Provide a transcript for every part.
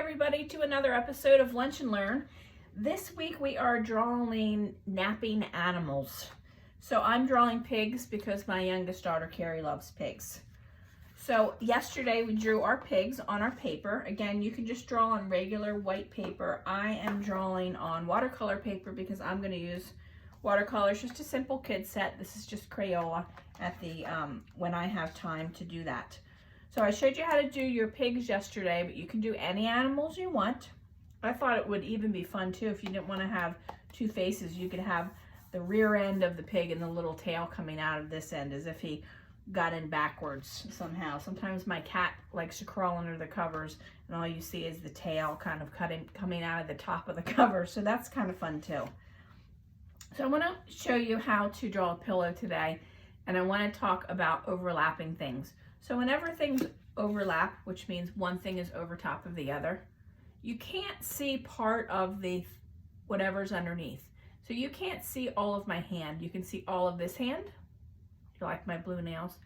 everybody to another episode of Lunch and Learn. This week we are drawing napping animals. So I'm drawing pigs because my youngest daughter Carrie loves pigs. So yesterday we drew our pigs on our paper. Again, you can just draw on regular white paper. I am drawing on watercolor paper because I'm going to use watercolors, just a simple kid set. This is just Crayola at the when I have time to do that. So I showed you how to do your pigs yesterday, but you can do any animals you want. I thought it would even be fun too if you didn't want to have two faces. You could have the rear end of the pig and the little tail coming out of this end as if he got in backwards somehow. Sometimes my cat likes to crawl under the covers and all you see is the tail kind of coming out of the top of the cover. So that's kind of fun too. So I want to show you how to draw a pillow today, and I want to talk about overlapping things. So whenever things overlap, which means one thing is over top of the other, you can't see part of the whatever's underneath. So you can't see all of my hand. You can see all of this hand, if you like my blue nails,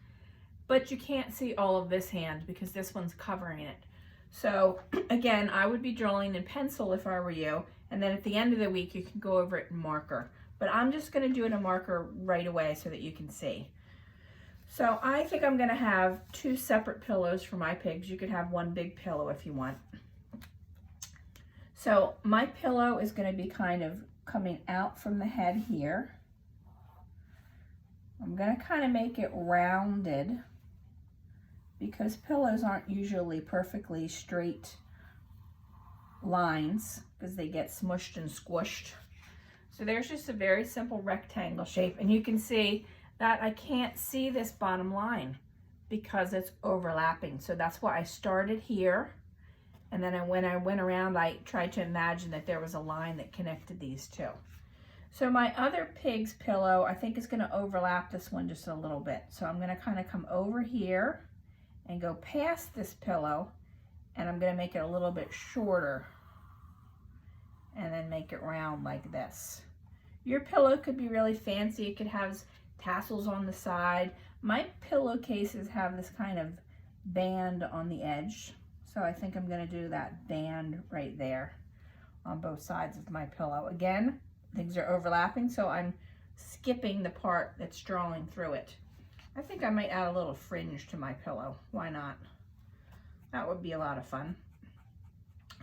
but you can't see all of this hand because this one's covering it. So again, I would be drawing in pencil if I were you, and then at the end of the week you can go over it in marker. But I'm just going to do it in marker right away so that you can see. So I think I'm going to have two separate pillows for my pigs. You could have one big pillow if you want. So my pillow is going to be kind of coming out from the head here. I'm going to kind of make it rounded because pillows aren't usually perfectly straight lines because they get smushed and squished. So there's just a very simple rectangle shape, and you can see that I can't see this bottom line because it's overlapping. So that's why I started here, and then when I went around, I tried to imagine that there was a line that connected these two. So my other pig's pillow, I think is going to overlap this one just a little bit. So I'm going to kind of come over here and go past this pillow, and I'm going to make it a little bit shorter and then make it round like this. Your pillow could be really fancy. It could have tassels on the side. My pillowcases have this kind of band on the edge. So I think I'm going to do that band right there on both sides of my pillow. Again, things are overlapping, so I'm skipping the part that's drawing through it. I think I might add a little fringe to my pillow. Why not? That would be a lot of fun.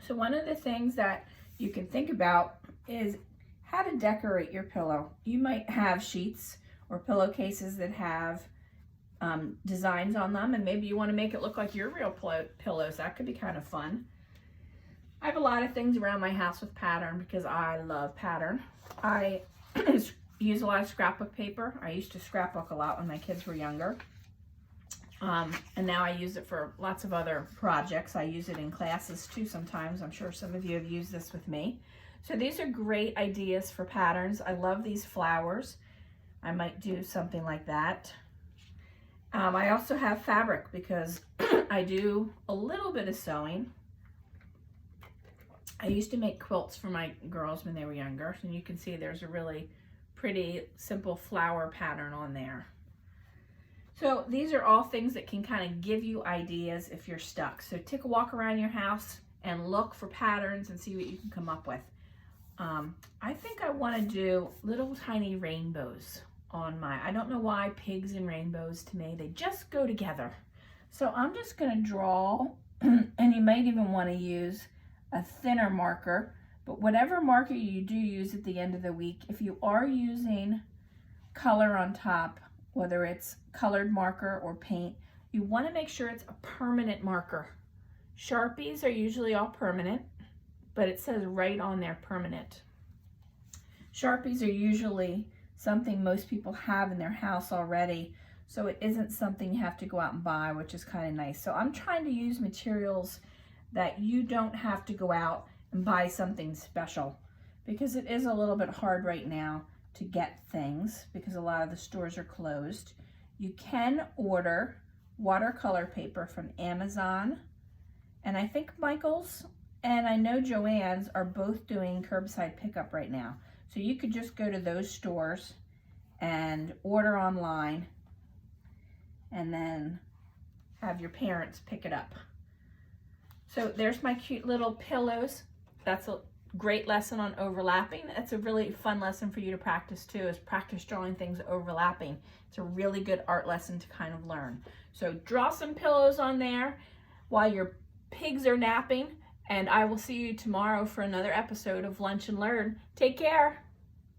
So one of the things that you can think about is how to decorate your pillow. You might have sheets or pillowcases that have designs on them, and maybe you want to make it look like your real pillows. That could be kind of fun. I have a lot of things around my house with pattern because I love pattern. I use a lot of scrapbook paper. I used to scrapbook a lot when my kids were younger. And now I use it for lots of other projects. I use it in classes too sometimes. I'm sure some of you have used this with me. So these are great ideas for patterns. I love these flowers. I might do something like that. I also have fabric because I do a little bit of sewing. I used to make quilts for my girls when they were younger, and you can see there's a really pretty simple flower pattern on there. So these are all things that can kind of give you ideas if you're stuck. So take a walk around your house and look for patterns and see what you can come up with. I think I want to do little tiny rainbows on I don't know why pigs and rainbows, to me, they just go together. So I'm just going to draw, and you might even want to use a thinner marker, but whatever marker you do use at the end of the week, if you are using color on top, whether it's colored marker or paint, you want to make sure it's a permanent marker. Sharpies are usually all permanent, but it says right on there permanent. Sharpies are usually something most people have in their house already, so it isn't something you have to go out and buy, which is kind of nice. So I'm trying to use materials that you don't have to go out and buy something special, because it is a little bit hard right now to get things because a lot of the stores are closed. You can order watercolor paper from Amazon, and I think Michael's and I know Joann's are both doing curbside pickup right now. So you could just go to those stores and order online and then have your parents pick it up. So there's my cute little pillows. That's a great lesson on overlapping. That's a really fun lesson for you to practice too, is practice drawing things overlapping. It's a really good art lesson to kind of learn. So draw some pillows on there while your pigs are napping, and I will see you tomorrow for another episode of Lunch and Learn. Take care.